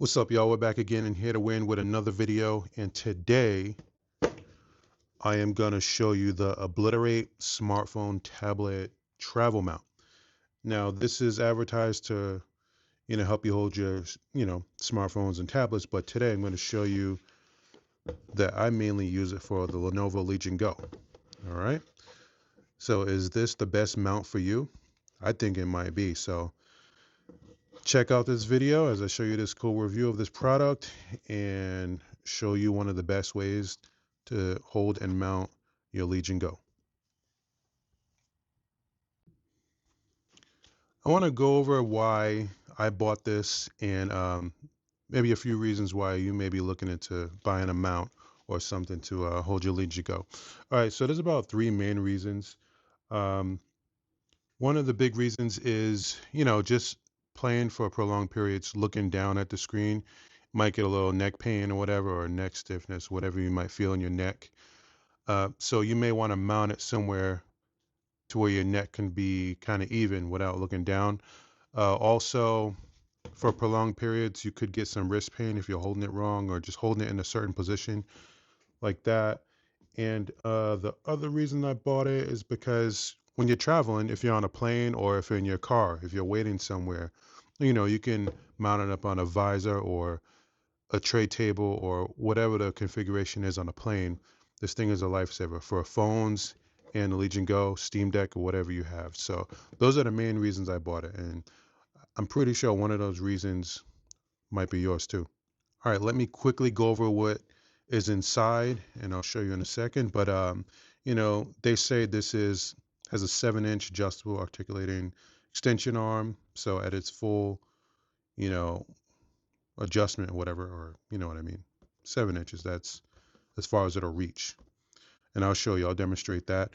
What's up, y'all? We're back again and here to win with another video. And today I am going to show you the Obliter8 smartphone tablet travel mount. Now, this is advertised to, help you hold your, smartphones and tablets. But today I'm going to show you that I mainly use it for the Lenovo Legion Go. All right. So is this the best mount for you? I think it might be. So check out this video as I show you this cool review of this product and show you one of the best ways to hold and mount your Legion Go. I want to go over why I bought this and maybe a few reasons why you may be looking into buying a mount or something to hold your Legion Go. All right, so there's about three main reasons. Um, One of the big reasons is, just playing for prolonged periods, looking down at the screen, might get a little neck pain or whatever, or neck stiffness, whatever you might feel in your neck. So you may want to mount it somewhere to where your neck can be kind of even without looking down. Also, for prolonged periods, you could get some wrist pain if you're holding it wrong or just holding it in a certain position like that. And the other reason I bought it is because when you're traveling, if you're on a plane or if you're in your car, if you're waiting somewhere, you can mount it up on a visor or a tray table or whatever the configuration is on a plane. This thing is a lifesaver for phones and the Legion Go, Steam Deck, or whatever you have. So those are the main reasons I bought it. And I'm pretty sure one of those reasons might be yours too. All right, let me quickly go over what is inside, and I'll show you in a second. But they say this has a 7-inch adjustable articulating extension arm. So at its full, you know, adjustment or whatever, or you know what I mean, 7 inches. That's as far as it'll reach. And I'll show you. I'll demonstrate that.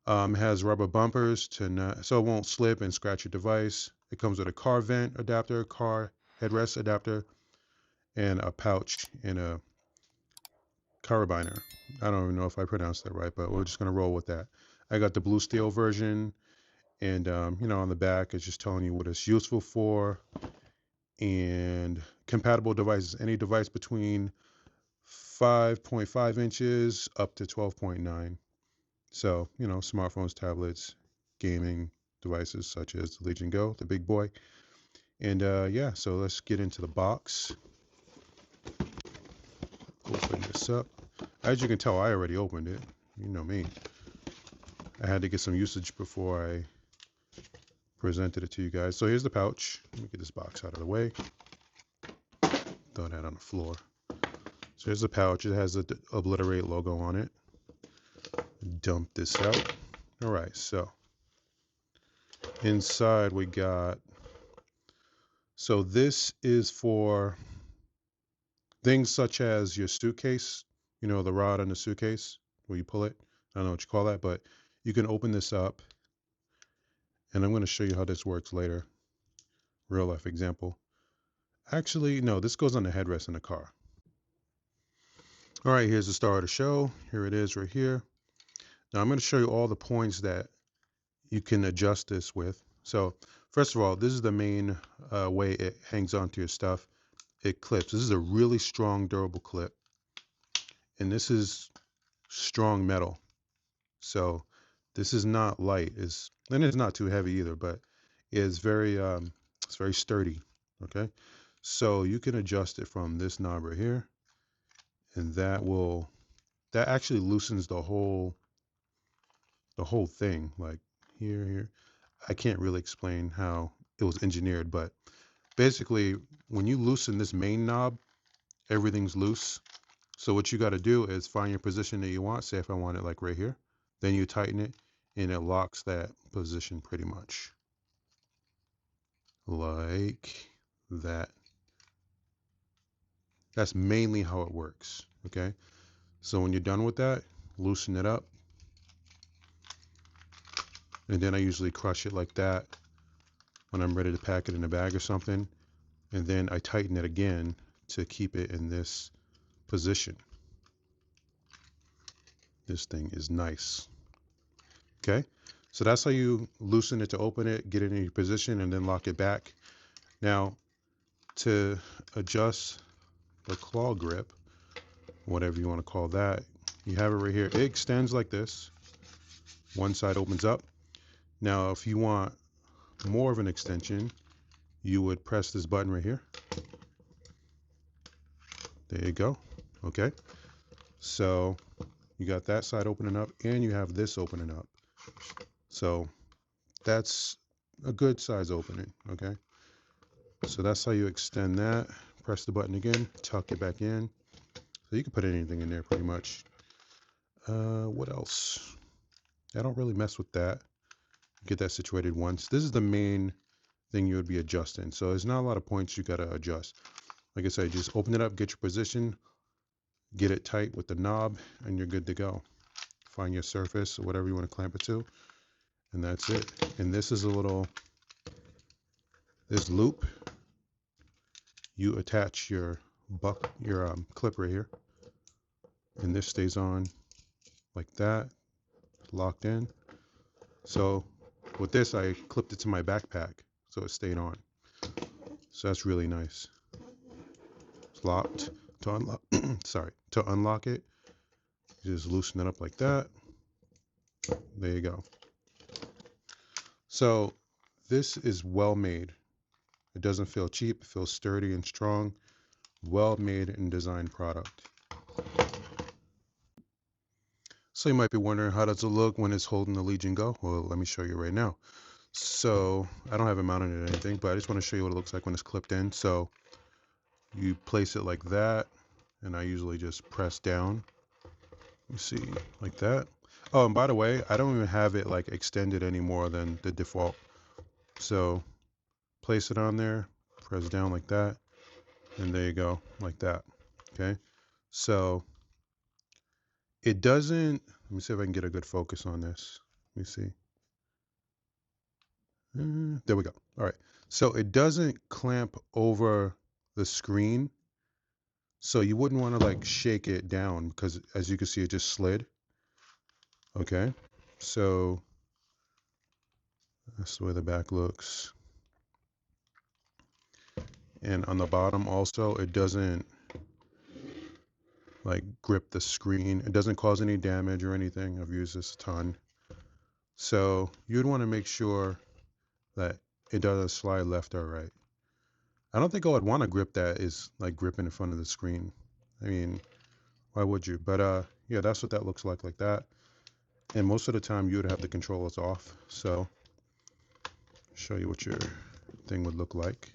It has rubber bumpers so it won't slip and scratch your device. It comes with a car vent adapter, car headrest adapter, and a pouch and a carabiner. I don't even know if I pronounced that right, but we're just gonna roll with that. I got the blue steel version, and on the back it's just telling you what it's useful for and compatible devices. Any device between 5.5 inches up to 12.9. So smartphones, tablets, gaming devices such as the Legion Go, the big boy. And yeah, so let's get into the box. Open this up. As you can tell, I already opened it. You know me. I had to get some usage before I presented it to you guys. So here's the pouch. Let me get this box out of the way. Throw that on the floor. So here's the pouch. It has the Obliter8 logo on it. Dump this out. All right, so inside we got, so this is for things such as your suitcase, the rod on the suitcase where you pull it. I don't know what you call that, but you can open this up, and I'm going to show you how this works later. Real life example. Actually, no, this goes on the headrest in the car. All right, here's the star of the show. Here it is right here. Now I'm going to show you all the points that you can adjust this with. So first of all, this is the main way it hangs onto your stuff. It clips. This is a really strong, durable clip. And this is strong metal. So this is not light. And it's not too heavy either, but it's very sturdy. Okay. So you can adjust it from this knob right here. And that actually loosens the whole thing. Like here. I can't really explain how it was engineered, but basically when you loosen this main knob, everything's loose. So what you got to do is find your position that you want. Say if I want it like right here, then you tighten it and it locks that position pretty much like that. That's mainly how it works. Okay. So when you're done with that, loosen it up. And then I usually crush it like that when I'm ready to pack it in a bag or something. And then I tighten it again to keep it in this position. This thing is nice. Okay, so that's how you loosen it to open it, get it in your position, and then lock it back. Now, to adjust the claw grip, whatever you want to call that, you have it right here. It extends like this. One side opens up. Now, if you want more of an extension, you would press this button right here. There you go. Okay. So you got that side opening up and you have this opening up. So that's a good size opening. Okay. So that's how you extend that. Press the button again, tuck it back in. So you can put anything in there pretty much. What else? I don't really mess with that. Get that situated once. This is the main thing you would be adjusting. So there's not a lot of points you got to adjust. Like I said, just open it up, get your position, get it tight with the knob, and you're good to go. Find your surface or whatever you want to clamp it to, and that's it. And this is this loop. You attach your clip right here, and this stays on like that, locked in. So with this, I clipped it to my backpack, so it stayed on. So that's really nice. It's locked. To unlock, sorry, to unlock it, you just loosen it up like that. There you go. So this is well made. It doesn't feel cheap. It feels sturdy and strong. Well made and designed product. So you might be wondering, how does it look when it's holding the Legion Go? Well, let me show you right now. So I don't have it mounted or anything, but I just want to show you what it looks like when it's clipped in. So you place it like that, and I usually just press down. You see, like that. Oh, and by the way, I don't even have it like extended any more than the default. So place it on there, press down like that, and there you go, like that. Okay. So it doesn't, let me see if I can get a good focus on this. Let me see. There we go. All right. So it doesn't clamp over the screen. So you wouldn't want to like shake it down because as you can see, it just slid. Okay. So that's the way the back looks. And on the bottom also, it doesn't like grip the screen. It doesn't cause any damage or anything. I've used this a ton. So you'd want to make sure that it doesn't slide left or right. I don't think I would want to grip that is like gripping in front of the screen. I mean, why would you? But yeah, that's what that looks like that. And most of the time you would have the controllers off. So show you what your thing would look like.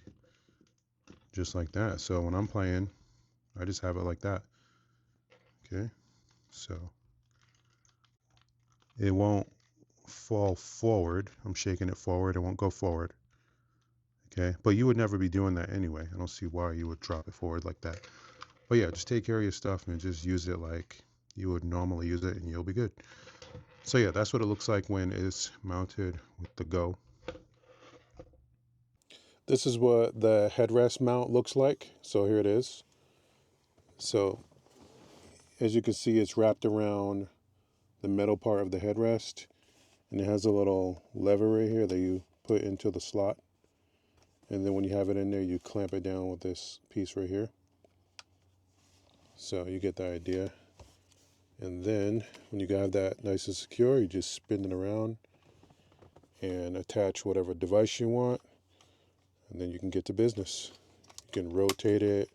Just like that. So when I'm playing, I just have it like that. Okay. So it won't fall forward. I'm shaking it forward. It won't go forward. Okay. But you would never be doing that anyway. I don't see why you would drop it forward like that. But yeah, just take care of your stuff and just use it like you would normally use it and you'll be good. So yeah, that's what it looks like when it's mounted with the Go. This is what the headrest mount looks like. So here it is. So as you can see, it's wrapped around the metal part of the headrest, and it has a little lever right here that you put into the slot. And then when you have it in there, you clamp it down with this piece right here. So you get the idea. And then when you have that nice and secure, you just spin it around and attach whatever device you want, and then you can get to business. You can rotate it,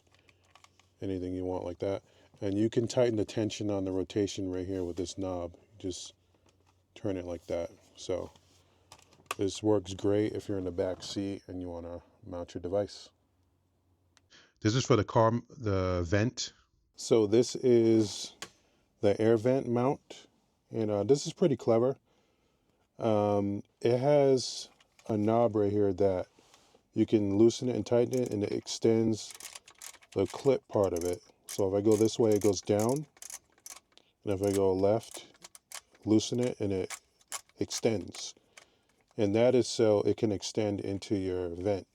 anything you want like that. And you can tighten the tension on the rotation right here with this knob. Just turn it like that. So this works great if you're in the back seat and you want to mount your device. This is for the car, the vent. So this is the air vent mount, and this is pretty clever. It has a knob right here that you can loosen it and tighten it, and it extends the clip part of it. So if I go this way, it goes down, and if I go left, loosen it, and it extends. And that is so it can extend into your vent.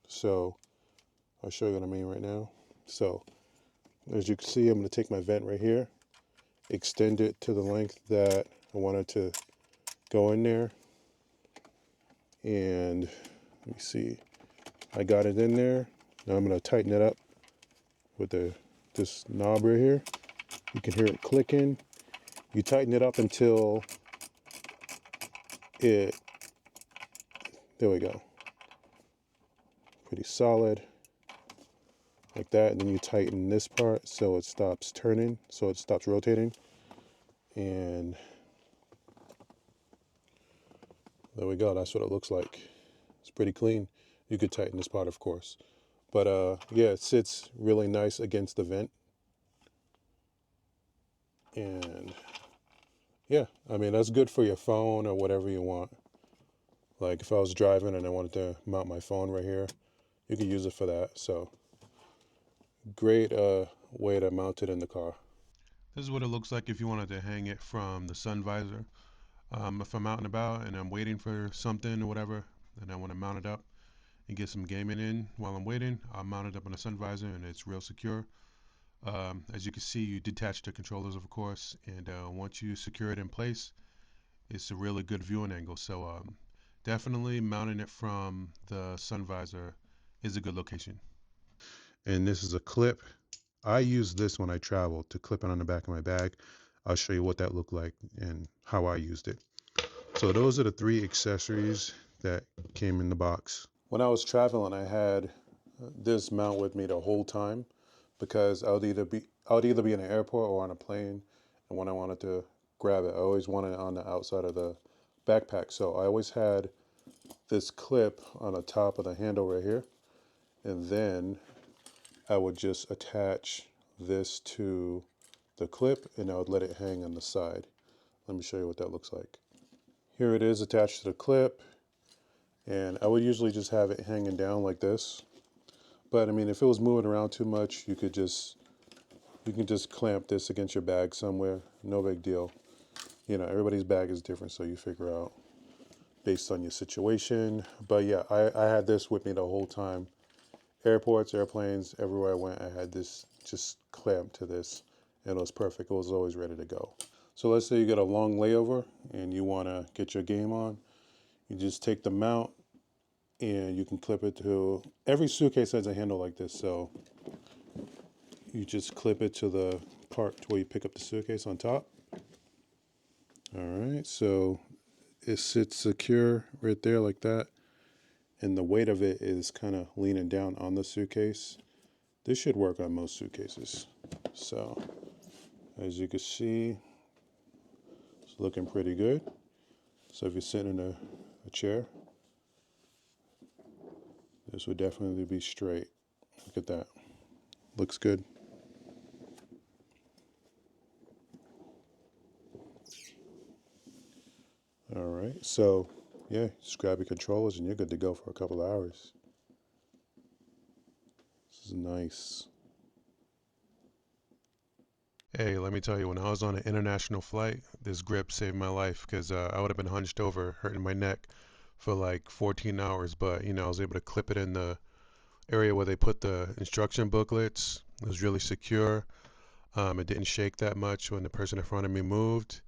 So I'll show you what I mean right now. So as you can see, I'm going to take my vent right here, extend it to the length that I want it to go in there, and let me see, I got it in there. Now I'm going to tighten it up with this knob right here. You can hear it clicking. You tighten it up until it, there we go, pretty solid, like that. And then you tighten this part so it stops turning, so it stops rotating. And there we go, that's what it looks like. It's pretty clean. You could tighten this part, of course. But yeah, it sits really nice against the vent. And yeah, I mean, that's good for your phone or whatever you want. Like if I was driving and I wanted to mount my phone right here, you could use it for that. So great way to mount it in the car. This is what it looks like if you wanted to hang it from the sun visor. If I'm out and about and I'm waiting for something or whatever, and I want to mount it up and get some gaming in while I'm waiting, I'll mount it up on the sun visor and it's real secure. As you can see, you detach the controllers, of course, and once you secure it in place, it's a really good viewing angle. So definitely mounting it from the sun visor is a good location. And this is a clip. I use this when I travel to clip it on the back of my bag. I'll show you what that looked like and how I used it. So those are the 3 accessories that came in the box. When I was traveling, I had this mount with me the whole time because I would either be in an airport or on a plane, and when I wanted to grab it, I always wanted it on the outside of the backpack. So I always had this clip on the top of the handle right here, and then I would just attach this to the clip and I would let it hang on the side. Let me show you what that looks like. Here it is attached to the clip, and I would usually just have it hanging down like this. But I mean, if it was moving around too much, you can just clamp this against your bag somewhere. No big deal. You know, everybody's bag is different, so you figure out based on your situation. But yeah, I had this with me the whole time. Airports, airplanes, everywhere I went, I had this just clamped to this, and it was perfect. It was always ready to go. So let's say you get a long layover and you want to get your game on. You just take the mount and you can clip it to, every suitcase has a handle like this, so you just clip it to the part where you pick up the suitcase on top. All right, so it sits secure right there like that, and the weight of it is kind of leaning down on the suitcase. This should work on most suitcases. So as you can see, it's looking pretty good. So if you're sitting in a chair, this would definitely be straight. Look at that. Looks good. All right, so yeah, just grab your controllers and you're good to go for a couple of hours. This is nice. Hey, let me tell you, when I was on an international flight, this grip saved my life because I would have been hunched over, hurting my neck for like 14 hours. But, you know, I was able to clip it in the area where they put the instruction booklets. It was really secure. It didn't shake that much when the person in front of me moved,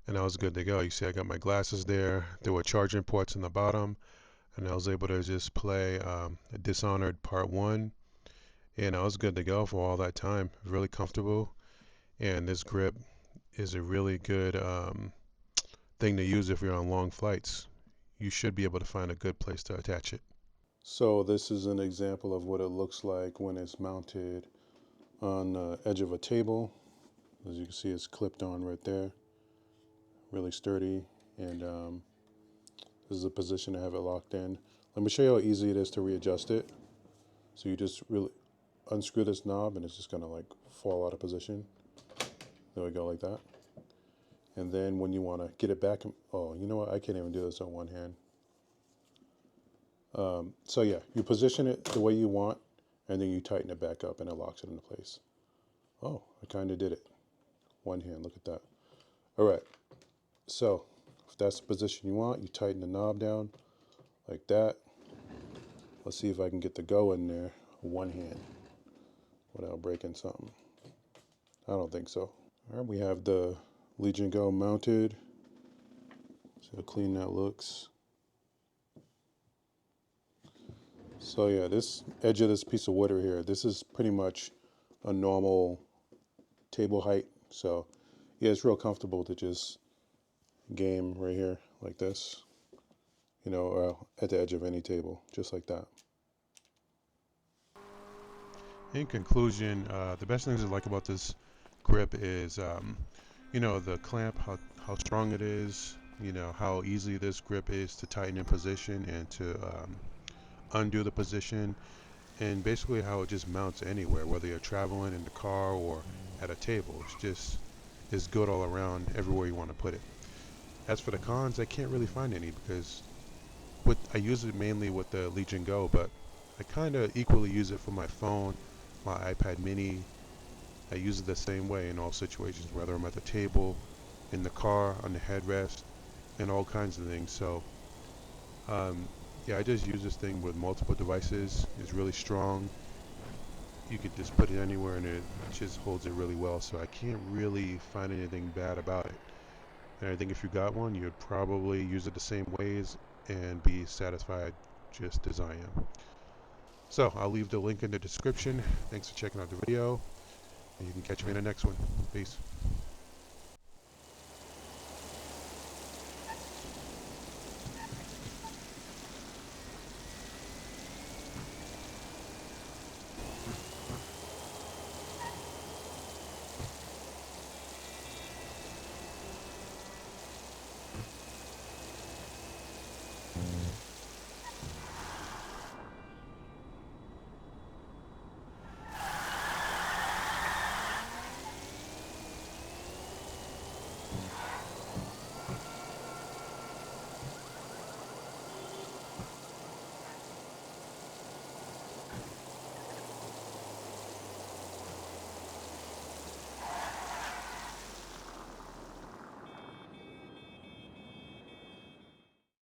and I was good to go. You see, I got my glasses there. There were charging ports in the bottom, and I was able to just play Dishonored Part 1, and I was good to go for all that time. Really comfortable, and this grip is a really good thing to use if you're on long flights. You should be able to find a good place to attach it. So this is an example of what it looks like when it's mounted on the edge of a table. As you can see, it's clipped on right there, really sturdy, and this is a position to have it locked in. Let me show you how easy it is to readjust it. So you just really unscrew this knob and it's just gonna like fall out of position. There we go, like that. And then when you wanna get it back, oh, you know what? I can't even do this on one hand. So yeah, you position it the way you want, and then you tighten it back up and it locks it into place. Oh, I kind of did it. One hand, look at that. All right, so if that's the position you want, you tighten the knob down like that. Let's see if I can get the go in there one hand without breaking something. I don't think so. All right, we have the Legion Go mounted. See how clean that looks. So yeah, this edge of this piece of wood right here, this is pretty much a normal table height. So yeah, it's real comfortable to just game right here like this, you know, at the edge of any table, just like that. In conclusion, the best things I like about this grip is, you know, the clamp, how strong it is, you know, how easy this grip is to tighten in position and to undo the position, and basically how it just mounts anywhere, whether you're traveling in the car or at a table. It's just is good all around everywhere you want to put it. As for the cons, I can't really find any because I use it mainly with the Legion Go, but I kind of equally use it for my phone, my iPad mini. I use it the same way in all situations, whether I'm at the table, in the car, on the headrest, and all kinds of things. So, um, yeah, I just use this thing with multiple devices. It's really strong. You could just put it anywhere and it just holds it really well. So I can't really find anything bad about it. And I think if you got one, you'd probably use it the same ways and be satisfied just as I am. So I'll leave the link in the description. Thanks for checking out the video, and you can catch me in the next one. Peace.